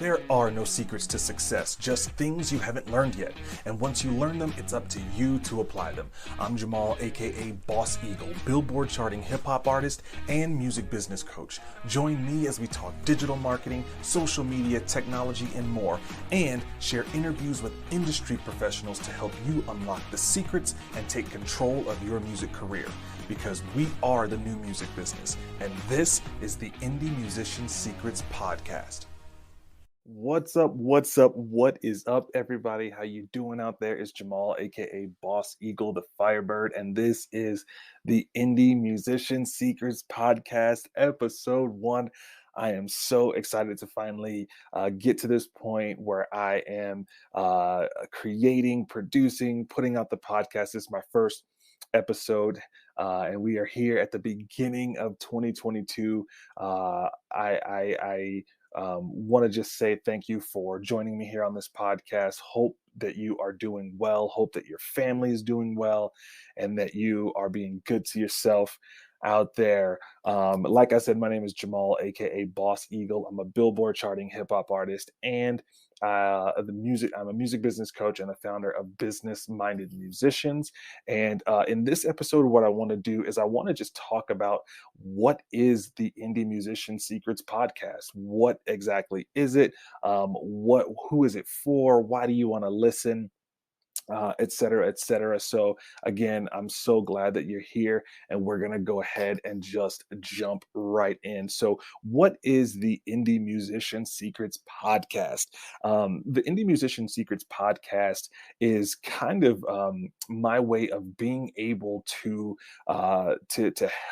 There are no secrets to success, just things you haven't learned yet. And once you learn them, it's up to you to apply them. I'm Jamaal, aka Boss Eagle, Billboard-charting hip-hop artist and music business coach. Join me as we talk digital marketing, social media, technology, and more, and share interviews with industry professionals to help you unlock the secrets and take control of your music career. Because we are the new music business, and this is the Indie Musician Secrets Podcast. What's up? What's up? What is up, everybody? How you doing out there? It's Jamaal, aka Boss Eagle, the Firebird, and this is the Indie Musician Secrets Podcast, episode 1. I am so excited to finally get to this point where I am creating, producing, putting out the podcast. This is my first episode, and we are here at the beginning of 2022. I want to just say thank you for joining me here on this podcast. Hope that you are doing well. Hope that your family is doing well and that you are being good to yourself out there. Like I said, my name is Jamaal, aka Boss Eagle. I'm a Billboard charting hip hop artist and I'm a music business coach and the founder of Business Minded Musicians. And in this episode, what I want to do is I want to just talk about what is the Indie Musician Secrets Podcast. What exactly is it? Who is it for? Why do you want to listen? Et cetera, et cetera. So again, I'm so glad that you're here, and we're gonna go ahead and just jump right in. So, what is the Indie Musician Secrets Podcast? The Indie Musician Secrets Podcast is kind of my way of being able to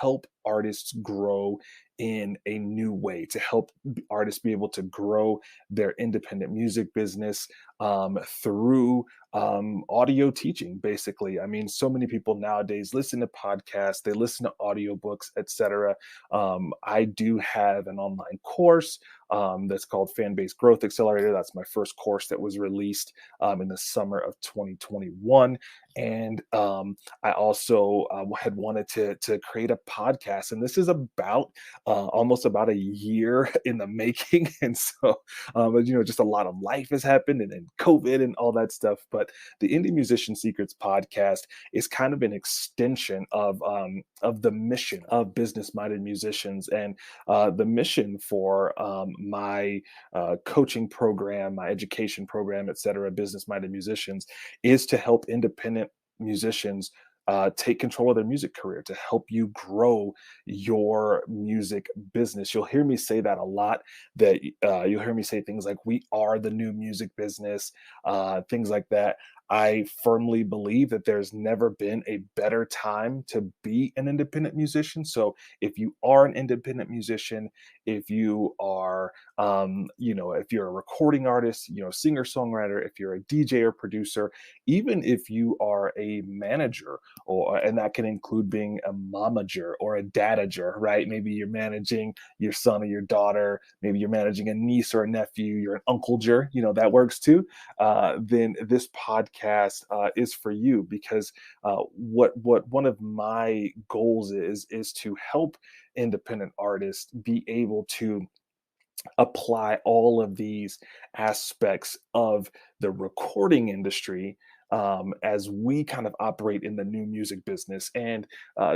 help artists grow in a new way, to help artists be able to grow their independent music business through audio teaching. Basically, I mean, so many people nowadays listen to podcasts, they listen to audiobooks, etc. I do have an online course that's called Fan Base Growth Accelerator. That's my first course that was released in the summer of 2021. And I also had wanted to create a podcast, and this is about almost about a year in the making. And so, just a lot of life has happened, and then COVID and all that stuff. But the Indie Musician Secrets Podcast is kind of an extension of the mission of Business Minded Musicians, and the mission for my coaching program, my education program, et cetera, Business Minded Musicians, is to help independent musicians take control of their music career, to help you grow your music business. You'll hear me say that a lot, that you'll hear me say things like, we are the new music business, things like that. I firmly believe that there's never been a better time to be an independent musician. So if you are an independent musician, if you are, if you're a recording artist, singer songwriter, if you're a DJ or producer, even if you are a manager, and that can include being a momager or a dadager, right? Maybe you're managing your son or your daughter, maybe you're managing a niece or a nephew, you're an uncleger, that works too. Then this podcast is for you, because what one of my goals is to help independent artists be able to apply all of these aspects of the recording industry as we kind of operate in the new music business. And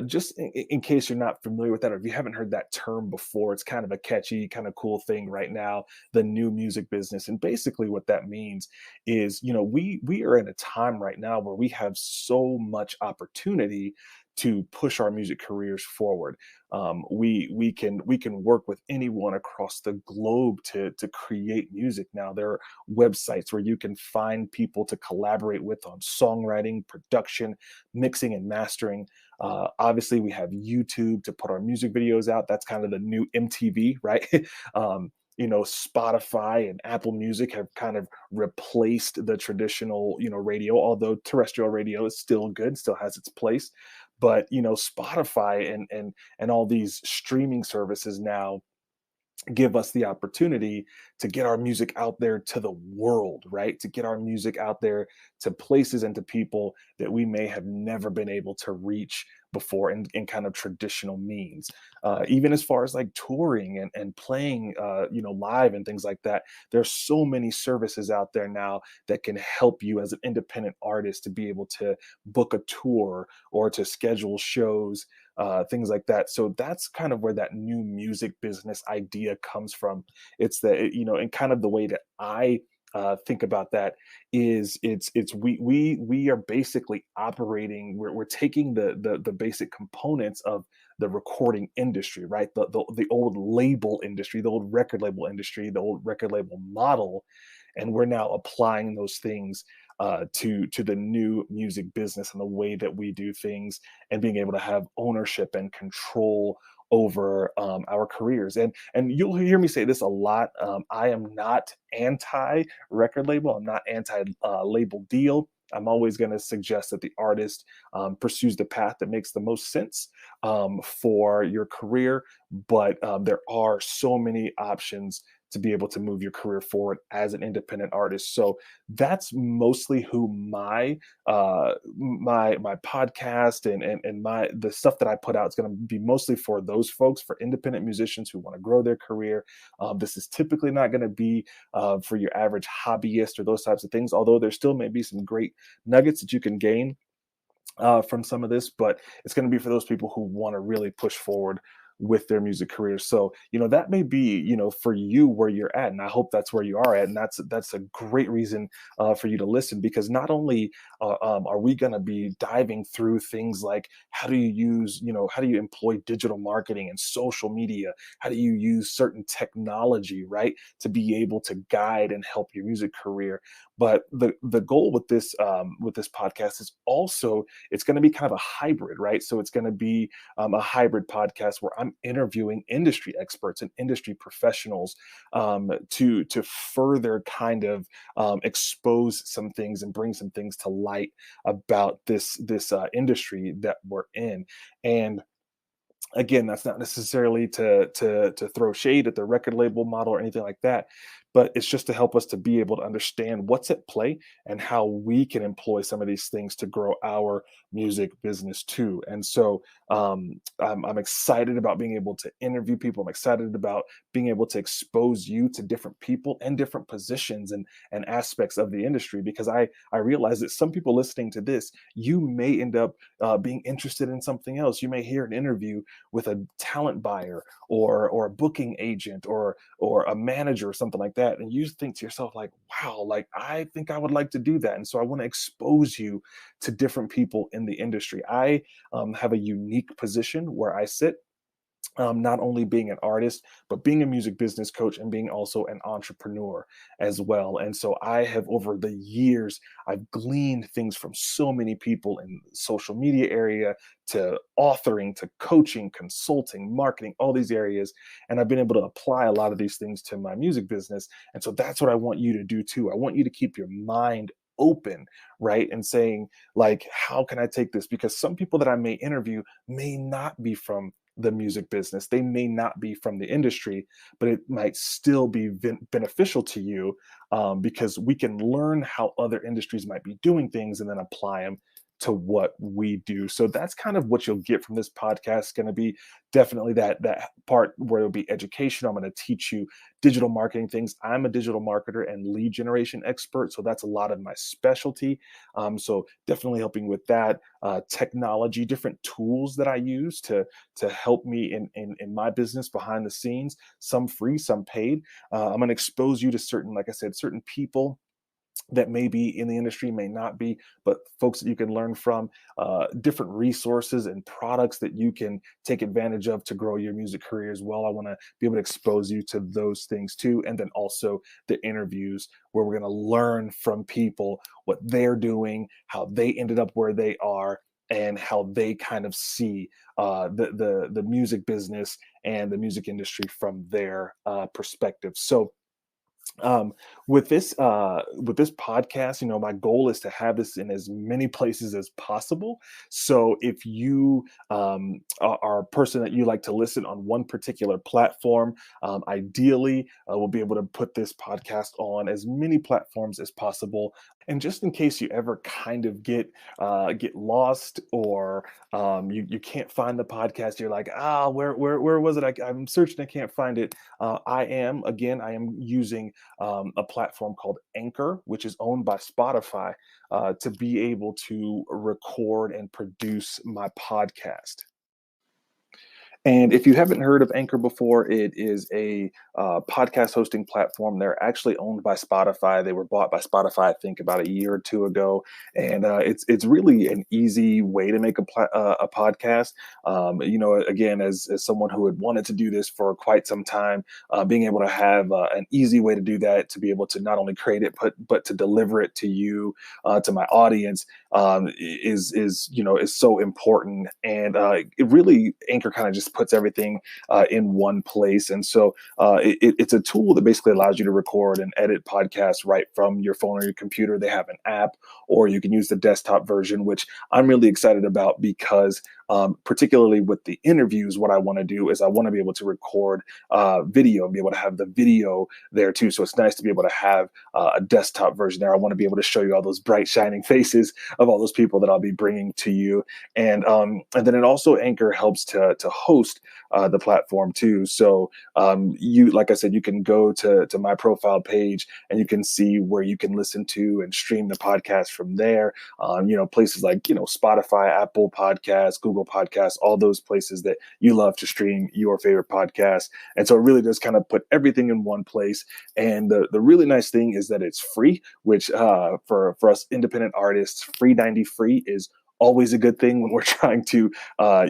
just in case you're not familiar with that, or if you haven't heard that term before, it's kind of a catchy, kind of cool thing right now, the new music business. And basically what that means is, we are in a time right now where we have so much opportunity to push our music careers forward. We can work with anyone across the globe to create music now. There are websites where you can find people to collaborate with on songwriting, production, mixing, and mastering. Obviously, we have YouTube to put our music videos out. That's kind of the new MTV, right? Spotify and Apple Music have kind of replaced the traditional, radio, although terrestrial radio is still good, still has its place. But Spotify and all these streaming services now give us the opportunity to get our music out there to the world, right? To get our music out there to places and to people that we may have never been able to reach before in kind of traditional means. Even as far as like touring and playing, live and things like that, there's so many services out there now that can help you as an independent artist to be able to book a tour or to schedule shows, things like that. So that's kind of where that new music business idea comes from. It's that, and kind of the way that I think about that is we are basically operating. We're taking the basic components of the recording industry, right? The old label industry, the old record label industry, the old record label model, and we're now applying those things to the new music business and the way that we do things, and being able to have ownership and control over our careers. And you'll hear me say this a lot. I am not anti record label. I'm not anti label deal. I'm always going to suggest that the artist pursues the path that makes the most sense for your career. But there are so many options to be able to move your career forward as an independent artist. So that's mostly who my podcast and my the stuff that I put out is going to be mostly for those folks, for independent musicians who want to grow their career. This is typically not going to be for your average hobbyist or those types of things, although there still may be some great nuggets that you can gain from some of this, but it's going to be for those people who want to really push forward with their music career. So, that may be, for you where you're at, and I hope that's where you are at, and that's a great reason for you to listen, because not only are we going to be diving through things like how do you employ digital marketing and social media, how do you use certain technology, right, to be able to guide and help your music career, but the goal with this podcast is also it's going to be kind of a hybrid, right? So it's going to be a hybrid podcast where I'm interviewing industry experts and industry professionals to further kind of expose some things and bring some things to light about this industry that we're in. And again, that's not necessarily to throw shade at the record label model or anything like that, but it's just to help us to be able to understand what's at play and how we can employ some of these things to grow our music business too. And so I'm excited about being able to interview people. I'm excited about being able to expose you to different people and different positions and aspects of the industry, because I realize that some people listening to this, you may end up being interested in something else. You may hear an interview with a talent buyer or a booking agent or a manager or something like that, and you think to yourself like, wow, like I think I would like to do that. And so I want to expose you to different people in the industry. I have a unique position where I sit, not only being an artist, but being a music business coach and being also an entrepreneur as well. And so I have, over the years, I've gleaned things from so many people in the social media area, to authoring, to coaching, consulting, marketing, all these areas. And I've been able to apply a lot of these things to my music business. And so that's what I want you to do too. I want you to keep your mind open, right? And saying, like, how can I take this? Because some people that I may interview may not be from the music business. They may not be from the industry, but it might still be beneficial to you, because we can learn how other industries might be doing things and then apply them to what we do. So that's kind of what you'll get from this podcast. It's going to be definitely that part where it'll be education. I'm going to teach you digital marketing things. I'm a digital marketer and lead generation expert, so that's a lot of my specialty. So definitely helping with that, technology, different tools that I use to help me in my business behind the scenes, some free, some paid. I'm going to expose you to certain, like I said, certain people that may be in the industry, may not be, but folks that you can learn from, different resources and products that you can take advantage of to grow your music career as well. I want to be able to expose you to those things too. And then also the interviews where we're going to learn from people what they're doing, how they ended up where they are, and how they kind of see the music business and the music industry from their perspective. So um, with this podcast, my goal is to have this in as many places as possible. So if you are a person that you like to listen on one particular platform, ideally we'll be able to put this podcast on as many platforms as possible. And just in case you ever kind of get lost, or you can't find the podcast, you're like, where was it? I'm searching, I can't find it. I am using a platform called Anchor, which is owned by Spotify, to be able to record and produce my podcast. And if you haven't heard of Anchor before, it is a podcast hosting platform. They're actually owned by Spotify. They were bought by Spotify, I think, about a year or two ago. And it's really an easy way to make a podcast. Again, as someone who had wanted to do this for quite some time, being able to have an easy way to do that, to be able to not only create it but to deliver it to you, to my audience, is so important. And it really, Anchor kind of just puts everything in one place. And so it's a tool that basically allows you to record and edit podcasts right from your phone or your computer. They have an app, or you can use the desktop version, which I'm really excited about, because particularly with the interviews, what I want to do is I want to be able to record video and be able to have the video there too. So it's nice to be able to have a desktop version there. I want to be able to show you all those bright shining faces of all those people that I'll be bringing to you. And then it also, Anchor helps to host the platform too. So like I said, you can go to my profile page and you can see where you can listen to and stream the podcast from there. Places like, Spotify, Apple Podcasts, Google Podcasts, all those places that you love to stream your favorite podcast. And so it really does kind of put everything in one place. And the really nice thing is that it's free, which for us independent artists, free is always a good thing when we're trying to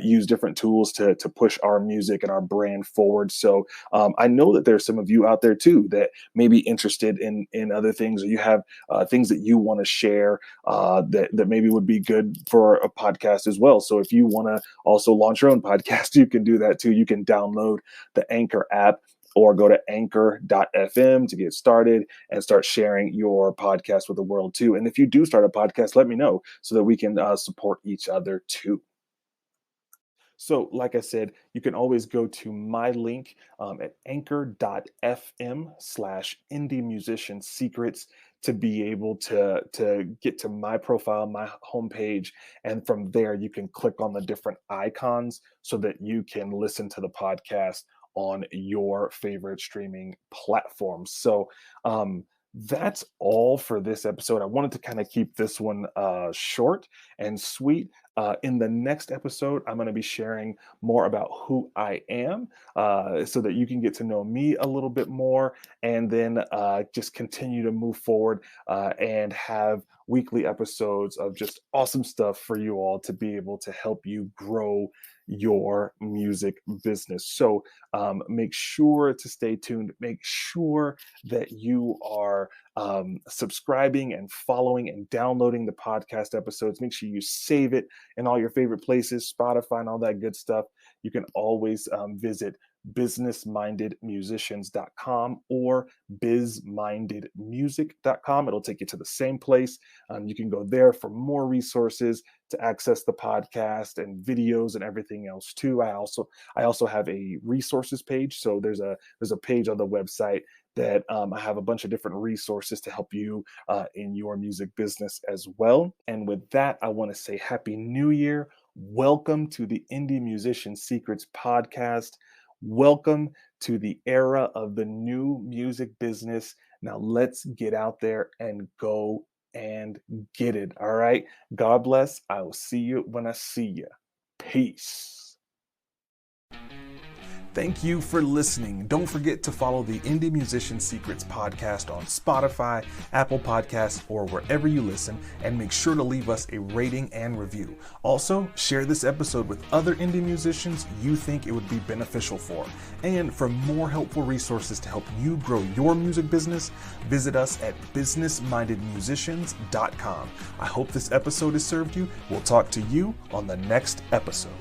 use different tools to push our music and our brand forward. So I know that there's some of you out there too that may be interested in other things, or you have things that you want to share that maybe would be good for a podcast as well. So if you want to also launch your own podcast, you can do that too. You can download the Anchor app, or go to anchor.fm to get started and start sharing your podcast with the world too. And if you do start a podcast, let me know so that we can support each other too. So like I said, you can always go to my link at anchor.fm/indie musician secrets to be able to get to my profile, my homepage. And from there, you can click on the different icons so that you can listen to the podcast on your favorite streaming platforms. So that's all for this episode. I wanted to kind of keep this one short and sweet. In the next episode, I'm going to be sharing more about who I am, so that you can get to know me a little bit more, and then just continue to move forward and have weekly episodes of just awesome stuff for you all to be able to help you grow your music business. So make sure to stay tuned. Make sure that you are subscribing and following and downloading the podcast episodes. Make sure you save it in all your favorite places, Spotify and all that good stuff. You can always visit businessmindedmusicians.com or bizmindedmusic.com. It'll take you to the same place. You can go there for more resources to access the podcast and videos and everything else too. I also have a resources page. So there's a page on the website that I have a bunch of different resources to help you in your music business as well. And with that, I want to say Happy New Year. Welcome to the Indie Musician Secrets podcast. Welcome to the era of the new music business. Now let's get out there and go and get it. All right. God bless. I will see you when I see you. Peace. Thank you for listening. Don't forget to follow the Indie Musician Secrets podcast on Spotify, Apple Podcasts, or wherever you listen, and make sure to leave us a rating and review. Also, share this episode with other indie musicians you think it would be beneficial for. And for more helpful resources to help you grow your music business, visit us at businessmindedmusicians.com. I hope this episode has served you. We'll talk to you on the next episode.